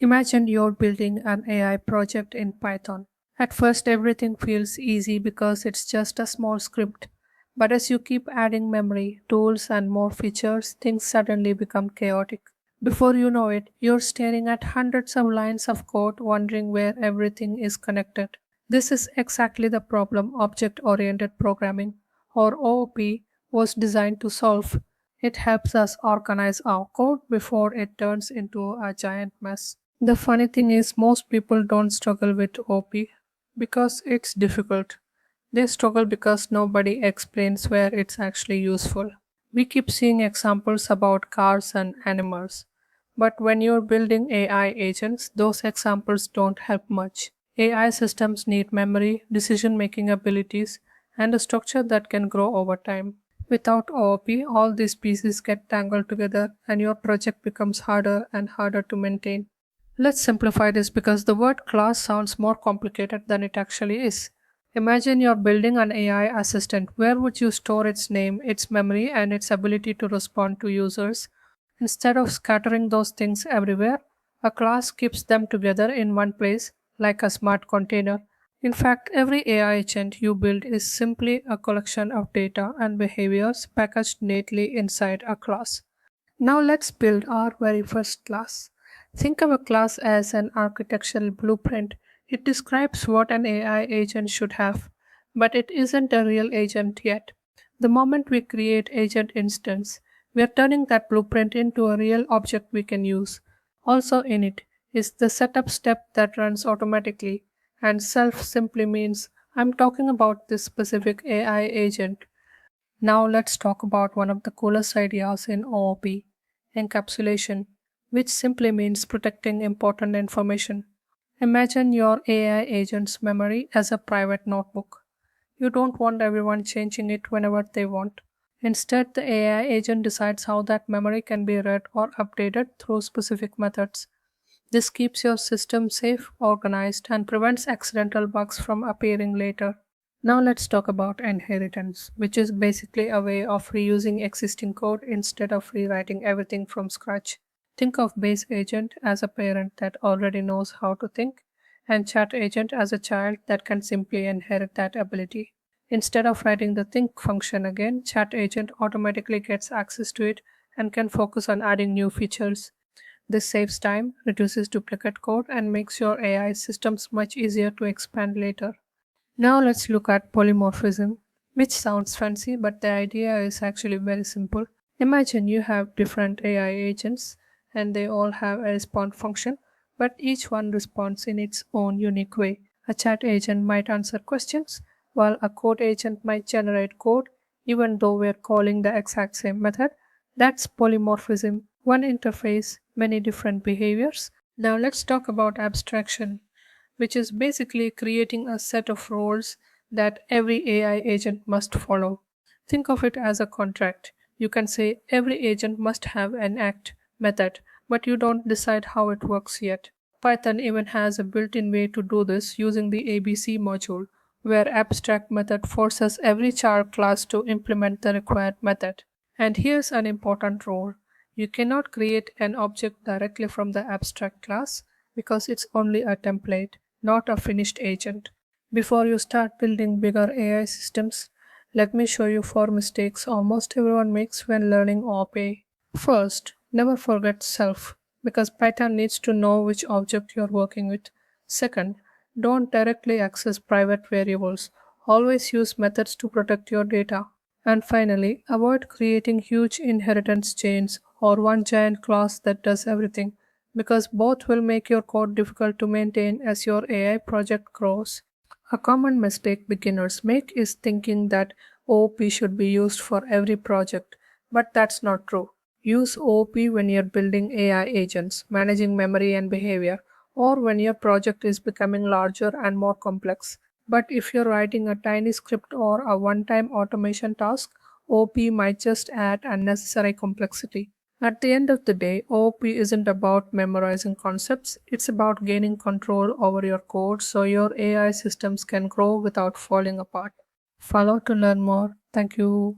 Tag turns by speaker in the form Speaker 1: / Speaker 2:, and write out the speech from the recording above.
Speaker 1: Imagine you're building an AI project in Python. At first, everything feels easy because it's just a small script. But as you keep adding memory, tools, and more features, things suddenly become chaotic. Before you know it, you're staring at hundreds of lines of code, wondering where everything is connected. This is exactly the problem object oriented programming, or OOP, was designed to solve. It helps us organize our code before it turns into a giant mess. The funny thing is, most people don't struggle with OP because it's difficult. They struggle because nobody explains where it's actually useful. We keep seeing examples about cars and animals, but when you're building AI agents, those examples don't help much. AI systems need memory, decision making abilities, and a structure that can grow over time. Without OOP, all these pieces get tangled together and your project becomes harder and harder to maintain. Let's simplify this because the word class sounds more complicated than it actually is. Imagine you're building an AI assistant. Where would you store its name, its memory, and its ability to respond to users? Instead of scattering those things everywhere, a class keeps them together in one place, like a smart container. In fact, every AI agent you build is simply a collection of data and behaviors packaged neatly inside a class. Now let's build our very first class. Think of a class as an architectural blueprint. It describes what an AI agent should have, but it isn't a real agent yet. The moment we create agent instance, we are turning that blueprint into a real object we can use. Also in it is the setup step that runs automatically, and self simply means I'm talking about this specific AI agent. Now let's talk about one of the coolest ideas in OOP, encapsulation, which simply means protecting important information. Imagine your AI agent's memory as a private notebook. You don't want everyone changing it whenever they want. Instead, the AI agent decides how that memory can be read or updated through specific methods. This keeps your system safe, organized, and prevents accidental bugs from appearing later. Now let's talk about inheritance, which is basically a way of reusing existing code instead of rewriting everything from scratch. Think of base agent as a parent that already knows how to think, and chat agent as a child that can simply inherit that ability. Instead of writing the think function again, chat agent automatically gets access to it and can focus on adding new features. This saves time, reduces duplicate code, and makes your AI systems much easier to expand later. Now let's look at polymorphism, which sounds fancy, but the idea is actually very simple. Imagine you have different AI agents and they all have a respond function, but each one responds in its own unique way. A chat agent might answer questions, while a code agent might generate code, even though we're calling the exact same method. That's polymorphism. One interface, many different behaviors. Now let's talk about abstraction, which is basically creating a set of roles that every AI agent must follow. Think of it as a contract. You can say every agent must have an act method, but you don't decide how it works yet. Python even has a built in way to do this using the ABC module, where abstract method forces every char class to implement the required method. And here's an important rule. You cannot create an object directly from the abstract class because it's only a template, not a finished agent. Before you start building bigger AI systems, let me show you 4 mistakes almost everyone makes when learning OOP. First, never forget self, because Python needs to know which object you're working with. Second, don't directly access private variables. Always use methods to protect your data. And finally, avoid creating huge inheritance chains or one giant class that does everything, because both will make your code difficult to maintain as your AI project grows. A common mistake beginners make is thinking that OOP should be used for every project, but that's not true. Use OOP when you're building AI agents, managing memory and behavior, or when your project is becoming larger and more complex. But if you're writing a tiny script or a one time automation task, OOP might just add unnecessary complexity. At the end of the day, OOP isn't about memorizing concepts, it's about gaining control over your code so your AI systems can grow without falling apart. Follow to learn more. Thank you.